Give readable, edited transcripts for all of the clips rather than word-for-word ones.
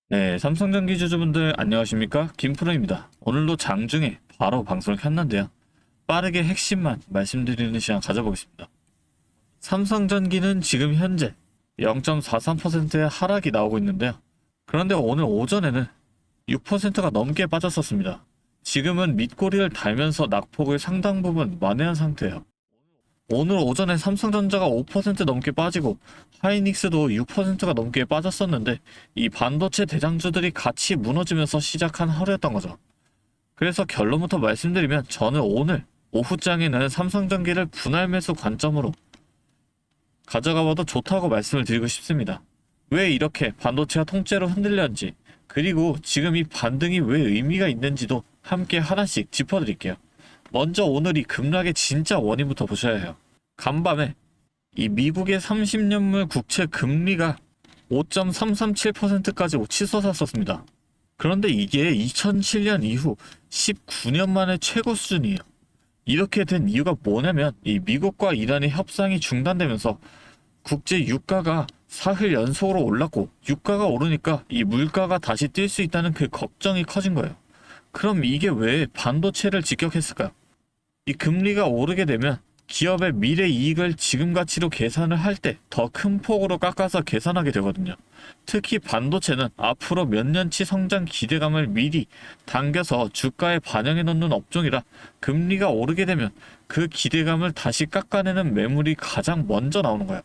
네, 삼성전기 주주분들 안녕하십니까? 김프로입니다. 오늘도 장중에 바로 방송을 켰는데요. 빠르게 핵심만 말씀드리는 시간 가져보겠습니다. 삼성전기는 지금 현재 0.43%의 하락이 나오고 있는데요. 그런데 오늘 오전에는 6%가 넘게 빠졌었습니다. 지금은 밑꼬리를 달면서 낙폭을 상당 부분 만회한 상태예요. 오늘 오전에 삼성전자가 5% 넘게 빠지고 하이닉스도 6%가 넘게 빠졌었는데 이 반도체 대장주들이 같이 무너지면서 시작한 하루였던 거죠. 그래서 결론부터 말씀드리면 저는 오늘 오후장에는 삼성전기를 분할 매수 관점으로 가져가봐도 좋다고 말씀을 드리고 싶습니다. 왜 이렇게 반도체가 통째로 흔들렸는지, 그리고 지금 이 반등이 왜 의미가 있는지도 함께 하나씩 짚어드릴게요. 먼저 오늘 이 급락의 진짜 원인부터 보셔야 해요. 간밤에 이 미국의 30년물 국채 금리가 5.337%까지 치솟았었습니다. 그런데 이게 2007년 이후 19년 만에 최고 수준이에요. 이렇게 된 이유가 뭐냐면 이 미국과 이란의 협상이 중단되면서 국제 유가가 사흘 연속으로 올랐고, 유가가 오르니까 이 물가가 다시 뛸 수 있다는 그 걱정이 커진 거예요. 그럼 이게 왜 반도체를 직격했을까요? 이 금리가 오르게 되면 기업의 미래 이익을 지금 가치로 계산을 할 때 더 큰 폭으로 깎아서 계산하게 되거든요. 특히 반도체는 앞으로 몇 년치 성장 기대감을 미리 당겨서 주가에 반영해 놓는 업종이라 금리가 오르게 되면 그 기대감을 다시 깎아내는 매물이 가장 먼저 나오는 거예요.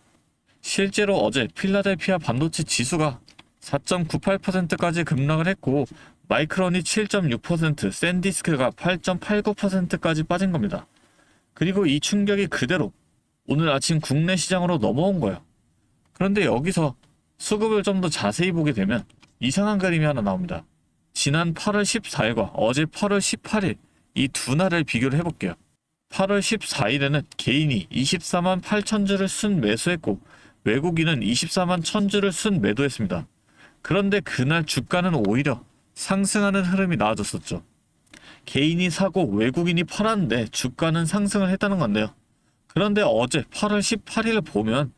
실제로 어제 필라델피아 반도체 지수가 4.98%까지 급락을 했고, 마이크론이 7.6%, 샌디스크가 8.89%까지 빠진 겁니다. 그리고 이 충격이 그대로 오늘 아침 국내 시장으로 넘어온 거예요. 그런데 여기서 수급을 좀 더 자세히 보게 되면 이상한 그림이 하나 나옵니다. 지난 8월 14일과 어제 8월 18일 이 두 날을 비교를 해볼게요. 8월 14일에는 개인이 24만 8천 주를 순 매수했고, 외국인은 24만 1천 주를 순 매도했습니다. 그런데 그날 주가는 오히려 상승하는 흐름이 나와줬었죠. 개인이 사고 외국인이 팔았는데 주가는 상승을 했다는 건데요. 그런데 어제 8월 18일을 보면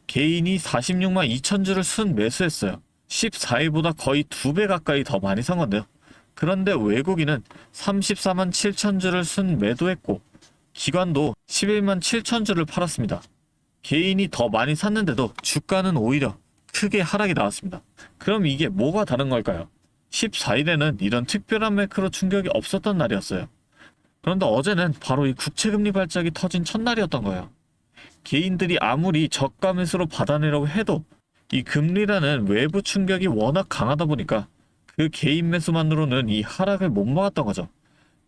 개인이 46만 2천 주를 순 매수했어요. 14일보다 거의 2배 가까이 더 많이 산 건데요. 그런데 외국인은 34만 7천 주를 순 매도했고, 기관도 11만 7천 주를 팔았습니다. 개인이 더 많이 샀는데도 주가는 오히려 크게 하락이 나왔습니다. 그럼 이게 뭐가 다른 걸까요? 14일에는 이런 특별한 매크로 충격이 없었던 날이었어요. 그런데 어제는 바로 이 국채금리 발작이 터진 첫날이었던 거예요. 개인들이 아무리 저가 매수로 받아내려고 해도 이 금리라는 외부 충격이 워낙 강하다 보니까 그 개인 매수만으로는 이 하락을 못 막았던 거죠.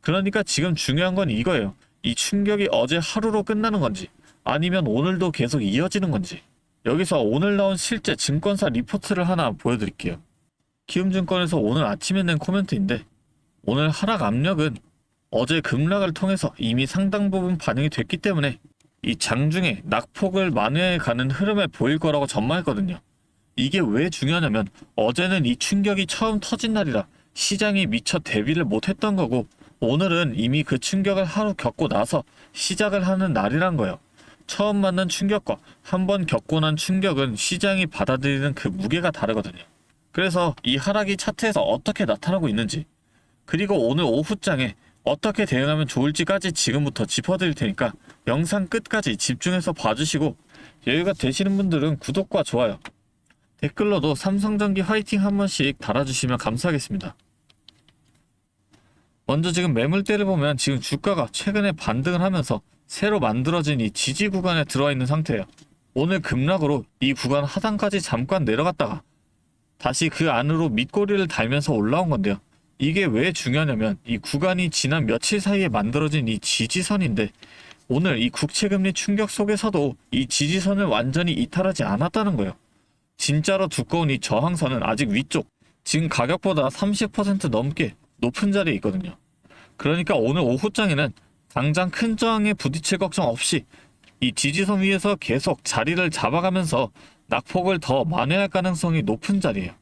그러니까 지금 중요한 건 이거예요. 이 충격이 어제 하루로 끝나는 건지 아니면 오늘도 계속 이어지는 건지. 여기서 오늘 나온 실제 증권사 리포트를 하나 보여드릴게요. 키움증권에서 오늘 아침에 낸 코멘트인데, 오늘 하락 압력은 어제 급락을 통해서 이미 상당 부분 반영이 됐기 때문에 이 장중에 낙폭을 만회해가는 흐름에 보일 거라고 전망했거든요. 이게 왜 중요하냐면 어제는 이 충격이 처음 터진 날이라 시장이 미처 대비를 못했던 거고, 오늘은 이미 그 충격을 하루 겪고 나서 시작을 하는 날이란 거예요. 처음 맞는 충격과 한번 겪고 난 충격은 시장이 받아들이는 그 무게가 다르거든요. 그래서 이 하락이 차트에서 어떻게 나타나고 있는지, 그리고 오늘 오후장에 어떻게 대응하면 좋을지까지 지금부터 짚어드릴 테니까 영상 끝까지 집중해서 봐주시고, 여유가 되시는 분들은 구독과 좋아요, 댓글로도 삼성전기 화이팅 한 번씩 달아주시면 감사하겠습니다. 먼저 지금 매물대를 보면 지금 주가가 최근에 반등을 하면서 새로 만들어진 이 지지 구간에 들어와 있는 상태예요. 오늘 급락으로 이 구간 하단까지 잠깐 내려갔다가 다시 그 안으로 밑꼬리를 달면서 올라온 건데요. 이게 왜 중요하냐면 이 구간이 지난 며칠 사이에 만들어진 이 지지선인데, 오늘 이 국채금리 충격 속에서도 이 지지선을 완전히 이탈하지 않았다는 거예요. 진짜로 두꺼운 이 저항선은 아직 위쪽, 지금 가격보다 30% 넘게 높은 자리에 있거든요. 그러니까 오늘 오후장에는 당장 큰 저항에 부딪힐 걱정 없이 이 지지선 위에서 계속 자리를 잡아가면서 낙폭을 더 만회할 가능성이 높은 자리예요.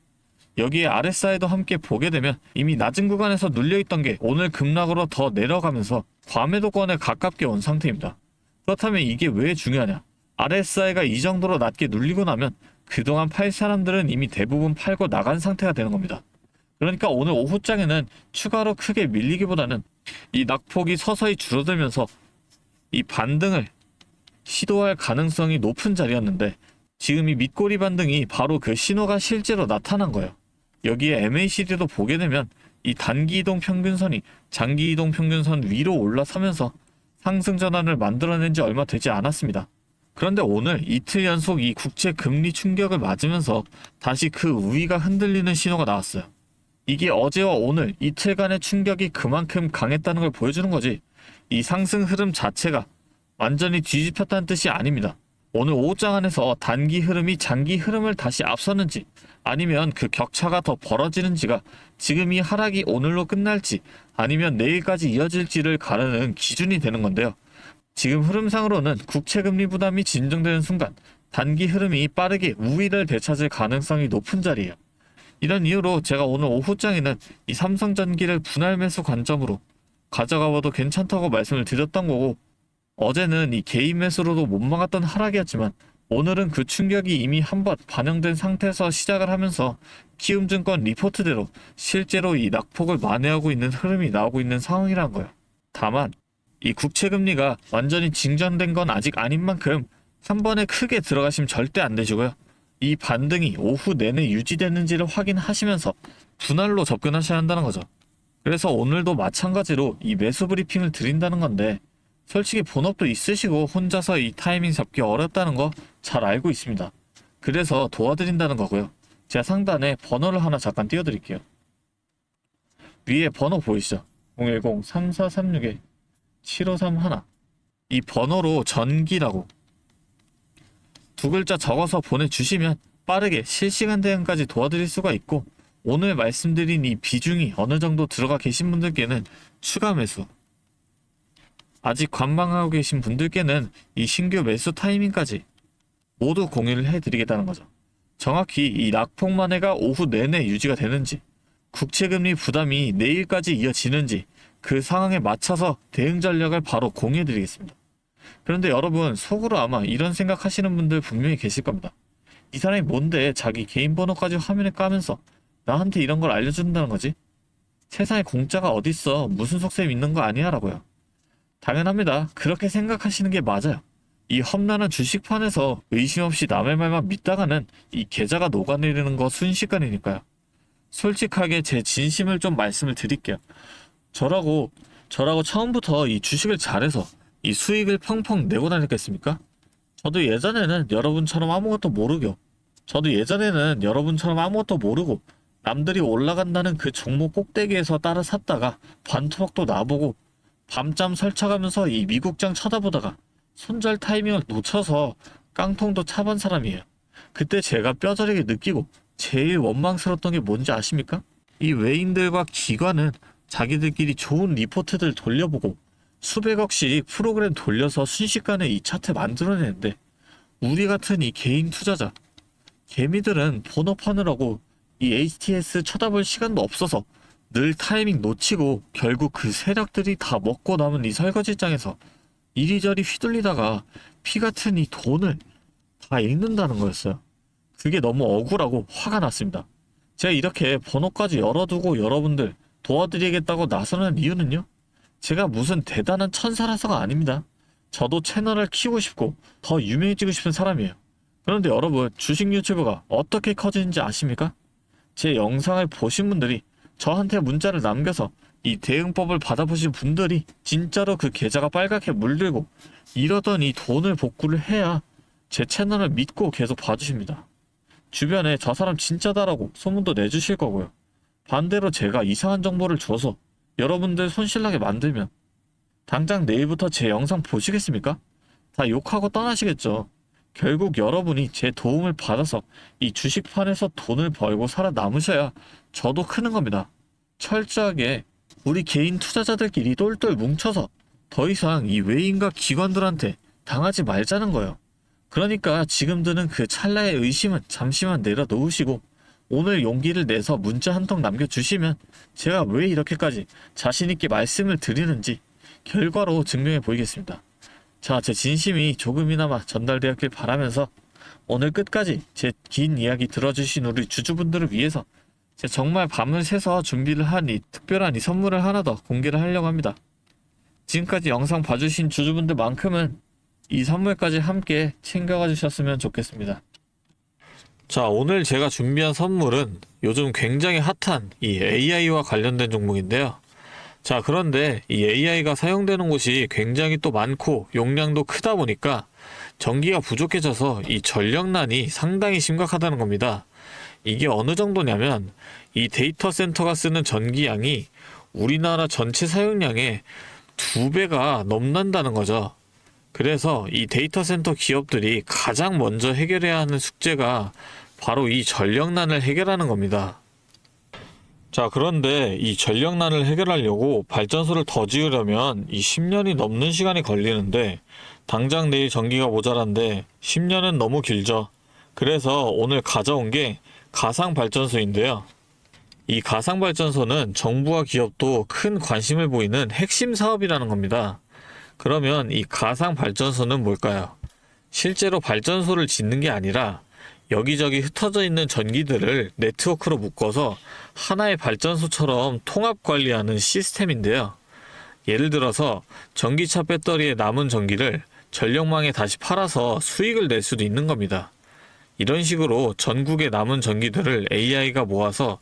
여기에 RSI도 함께 보게 되면 이미 낮은 구간에서 눌려있던 게 오늘 급락으로 더 내려가면서 과매도권에 가깝게 온 상태입니다. 그렇다면 이게 왜 중요하냐? RSI가 이 정도로 낮게 눌리고 나면 그동안 팔 사람들은 이미 대부분 팔고 나간 상태가 되는 겁니다. 그러니까 오늘 오후장에는 추가로 크게 밀리기보다는 이 낙폭이 서서히 줄어들면서 이 반등을 시도할 가능성이 높은 자리였는데, 지금 이 밑꼬리 반등이 바로 그 신호가 실제로 나타난 거예요. 여기에 MACD도 보게 되면 이 단기 이동 평균선이 장기 이동 평균선 위로 올라서면서 상승 전환을 만들어낸 지 얼마 되지 않았습니다. 그런데 오늘 이틀 연속 이 국채 금리 충격을 맞으면서 다시 그 우위가 흔들리는 신호가 나왔어요. 이게 어제와 오늘 이틀간의 충격이 그만큼 강했다는 걸 보여주는 거지, 이 상승 흐름 자체가 완전히 뒤집혔다는 뜻이 아닙니다. 오늘 오후장 안에서 단기 흐름이 장기 흐름을 다시 앞서는지 아니면 그 격차가 더 벌어지는지가 지금 이 하락이 오늘로 끝날지 아니면 내일까지 이어질지를 가르는 기준이 되는 건데요. 지금 흐름상으로는 국채금리 부담이 진정되는 순간 단기 흐름이 빠르게 우위를 되찾을 가능성이 높은 자리예요. 이런 이유로 제가 오늘 오후장에는 이 삼성전기를 분할 매수 관점으로 가져가봐도 괜찮다고 말씀을 드렸던 거고, 어제는 이 개인 매수로도 못 막았던 하락이었지만 오늘은 그 충격이 이미 한번 반영된 상태에서 시작을 하면서 키움증권 리포트대로 실제로 이 낙폭을 만회하고 있는 흐름이 나오고 있는 상황이란 거예요. 다만 이 국채금리가 완전히 진전된 건 아직 아닌 만큼 한 번에 크게 들어가시면 절대 안 되시고요. 이 반등이 오후 내내 유지되는지를 확인하시면서 분할로 접근하셔야 한다는 거죠. 그래서 오늘도 마찬가지로 이 매수 브리핑을 드린다는 건데, 솔직히 본업도 있으시고 혼자서 이 타이밍 잡기 어렵다는 거 잘 알고 있습니다. 그래서 도와드린다는 거고요. 제가 상단에 번호를 하나 잠깐 띄워드릴게요. 위에 번호 보이시죠? 010-3436-7531. 이 번호로 전기라고 두 글자 적어서 보내주시면 빠르게 실시간 대응까지 도와드릴 수가 있고, 오늘 말씀드린 이 비중이 어느 정도 들어가 계신 분들께는 추가 매수, 아직 관망하고 계신 분들께는 이 신규 매수 타이밍까지 모두 공유를 해드리겠다는 거죠. 정확히 이 낙폭 만회가 오후 내내 유지가 되는지, 국채금리 부담이 내일까지 이어지는지 그 상황에 맞춰서 대응 전략을 바로 공유해드리겠습니다. 그런데 여러분, 속으로 아마 이런 생각하시는 분들 분명히 계실 겁니다. 이 사람이 뭔데 자기 개인 번호까지 화면에 까면서 나한테 이런 걸 알려준다는 거지? 세상에 공짜가 어딨어, 무슨 속셈 있는 거 아니야 라고요. 당연합니다. 그렇게 생각하시는 게 맞아요. 이 험난한 주식판에서 의심 없이 남의 말만 믿다가는 이 계좌가 녹아내리는 거 순식간이니까요. 솔직하게 제 진심을 좀 말씀을 드릴게요. 저라고 처음부터 이 주식을 잘해서 이 수익을 펑펑 내고 다녔겠습니까? 저도 예전에는 여러분처럼 아무것도 모르고 남들이 올라간다는 그 종목 꼭대기에서 따라 샀다가 반토막도 나보고 밤잠 설쳐가면서 이 미국장 쳐다보다가 손절 타이밍을 놓쳐서 깡통도 차본 사람이에요. 그때 제가 뼈저리게 느끼고 제일 원망스러웠던 게 뭔지 아십니까? 이 외인들과 기관은 자기들끼리 좋은 리포트들 돌려보고 수백억씩 프로그램 돌려서 순식간에 이 차트 만들어내는데, 우리 같은 이 개인 투자자 개미들은 본업하느라고 이 HTS 쳐다볼 시간도 없어서 늘 타이밍 놓치고 결국 그 세력들이 다 먹고 남은 이 설거지장에서 이리저리 휘둘리다가 피 같은 이 돈을 다 잃는다는 거였어요. 그게 너무 억울하고 화가 났습니다. 제가 이렇게 번호까지 열어두고 여러분들 도와드리겠다고 나서는 이유는요, 제가 무슨 대단한 천사라서가 아닙니다. 저도 채널을 키우고 싶고 더 유명해지고 싶은 사람이에요. 그런데 여러분, 주식 유튜브가 어떻게 커지는지 아십니까? 제 영상을 보신 분들이 저한테 문자를 남겨서 이 대응법을 받아보신 분들이 진짜로 그 계좌가 빨갛게 물들고 이러던 이 돈을 복구를 해야 제 채널을 믿고 계속 봐주십니다. 주변에 저 사람 진짜다라고 소문도 내주실 거고요. 반대로 제가 이상한 정보를 줘서 여러분들 손실나게 만들면 당장 내일부터 제 영상 보시겠습니까? 다 욕하고 떠나시겠죠. 결국 여러분이 제 도움을 받아서 이 주식판에서 돈을 벌고 살아남으셔야 저도 크는 겁니다. 철저하게 우리 개인 투자자들끼리 똘똘 뭉쳐서 더 이상 이 외인과 기관들한테 당하지 말자는 거예요. 그러니까 지금 드는 그 찰나의 의심은 잠시만 내려놓으시고 오늘 용기를 내서 문자 한 통 남겨주시면 제가 왜 이렇게까지 자신있게 말씀을 드리는지 결과로 증명해 보이겠습니다. 자, 제 진심이 조금이나마 전달되었길 바라면서 오늘 끝까지 제 긴 이야기 들어주신 우리 주주분들을 위해서 제가 정말 밤을 새서 준비를 한 이 특별한 이 선물을 하나 더 공개를 하려고 합니다. 지금까지 영상 봐주신 주주분들만큼은 이 선물까지 함께 챙겨가 주셨으면 좋겠습니다. 자, 오늘 제가 준비한 선물은 요즘 굉장히 핫한 이 AI와 관련된 종목인데요. 자, 그런데 이 AI가 사용되는 곳이 굉장히 또 많고 용량도 크다 보니까 전기가 부족해져서 이 전력난이 상당히 심각하다는 겁니다. 이게 어느 정도냐면 이 데이터 센터가 쓰는 전기량이 우리나라 전체 사용량의 2배가 넘는다는 거죠. 그래서 이 데이터 센터 기업들이 가장 먼저 해결해야 하는 숙제가 바로 이 전력난을 해결하는 겁니다. 자, 그런데 이 전력난을 해결하려고 발전소를 더 지으려면 이 10년이 넘는 시간이 걸리는데 당장 내일 전기가 모자란데 10년은 너무 길죠. 그래서 오늘 가져온 게 가상발전소인데요. 이 가상발전소는 정부와 기업도 큰 관심을 보이는 핵심 사업이라는 겁니다. 그러면 이 가상발전소는 뭘까요? 실제로 발전소를 짓는 게 아니라 여기저기 흩어져 있는 전기들을 네트워크로 묶어서 하나의 발전소처럼 통합 관리하는 시스템인데요. 예를 들어서 전기차 배터리에 남은 전기를 전력망에 다시 팔아서 수익을 낼 수도 있는 겁니다. 이런 식으로 전국의 남은 전기들을 AI가 모아서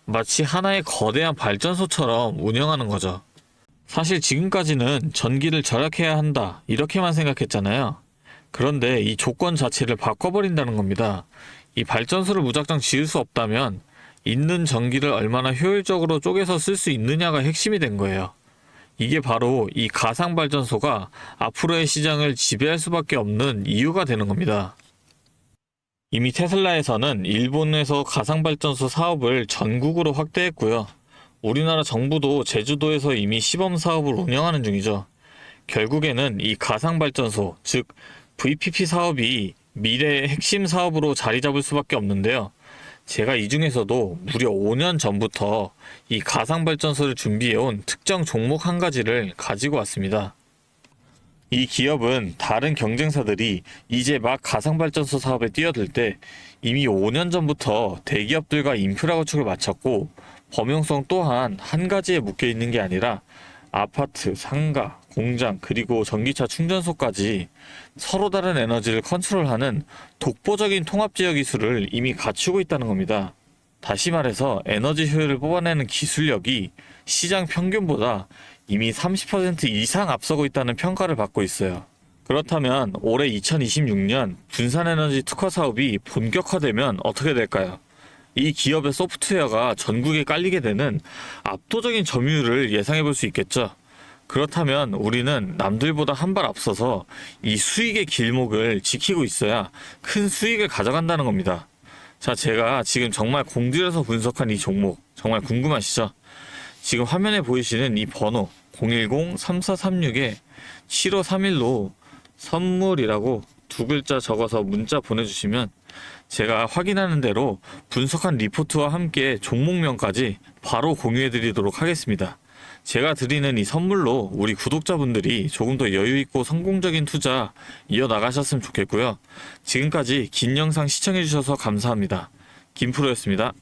마치 하나의 거대한 발전소처럼 운영하는 거죠. 사실 지금까지는 전기를 절약해야 한다 이렇게만 생각했잖아요. 그런데 이 조건 자체를 바꿔버린다는 겁니다. 이 발전소를 무작정 지을 수 없다면 있는 전기를 얼마나 효율적으로 쪼개서 쓸 수 있느냐가 핵심이 된 거예요. 이게 바로 이 가상발전소가 앞으로의 시장을 지배할 수밖에 없는 이유가 되는 겁니다. 이미 테슬라에서는 일본에서 가상발전소 사업을 전국으로 확대했고요. 우리나라 정부도 제주도에서 이미 시범 사업을 운영하는 중이죠. 결국에는 이 가상발전소, 즉 VPP 사업이 미래의 핵심 사업으로 자리 잡을 수밖에 없는데요. 제가 이 중에서도 무려 5년 전부터 이 가상발전소를 준비해온 특정 종목 한 가지를 가지고 왔습니다. 이 기업은 다른 경쟁사들이 이제 막 가상발전소 사업에 뛰어들 때 이미 5년 전부터 대기업들과 인프라 구축을 마쳤고 범용성 또한 한 가지에 묶여 있는 게 아니라 아파트, 상가, 공장, 그리고 전기차 충전소까지 서로 다른 에너지를 컨트롤하는 독보적인 통합제어 기술을 이미 갖추고 있다는 겁니다. 다시 말해서 에너지 효율을 뽑아내는 기술력이 시장 평균보다 이미 30% 이상 앞서고 있다는 평가를 받고 있어요. 그렇다면 올해 2026년 분산에너지 특화 사업이 본격화되면 어떻게 될까요? 이 기업의 소프트웨어가 전국에 깔리게 되는 압도적인 점유율을 예상해 볼 수 있겠죠. 그렇다면 우리는 남들보다 한 발 앞서서 이 수익의 길목을 지키고 있어야 큰 수익을 가져간다는 겁니다. 자, 제가 지금 정말 공들여서 분석한 이 종목 정말 궁금하시죠? 지금 화면에 보이시는 이 번호 010-3436-7531로 선물이라고 2글자 적어서 문자 보내주시면 제가 확인하는 대로 분석한 리포트와 함께 종목명까지 바로 공유해드리도록 하겠습니다. 제가 드리는 이 선물로 우리 구독자분들이 조금 더 여유있고 성공적인 투자 이어나가셨으면 좋겠고요. 지금까지 긴 영상 시청해주셔서 감사합니다. 김프로였습니다.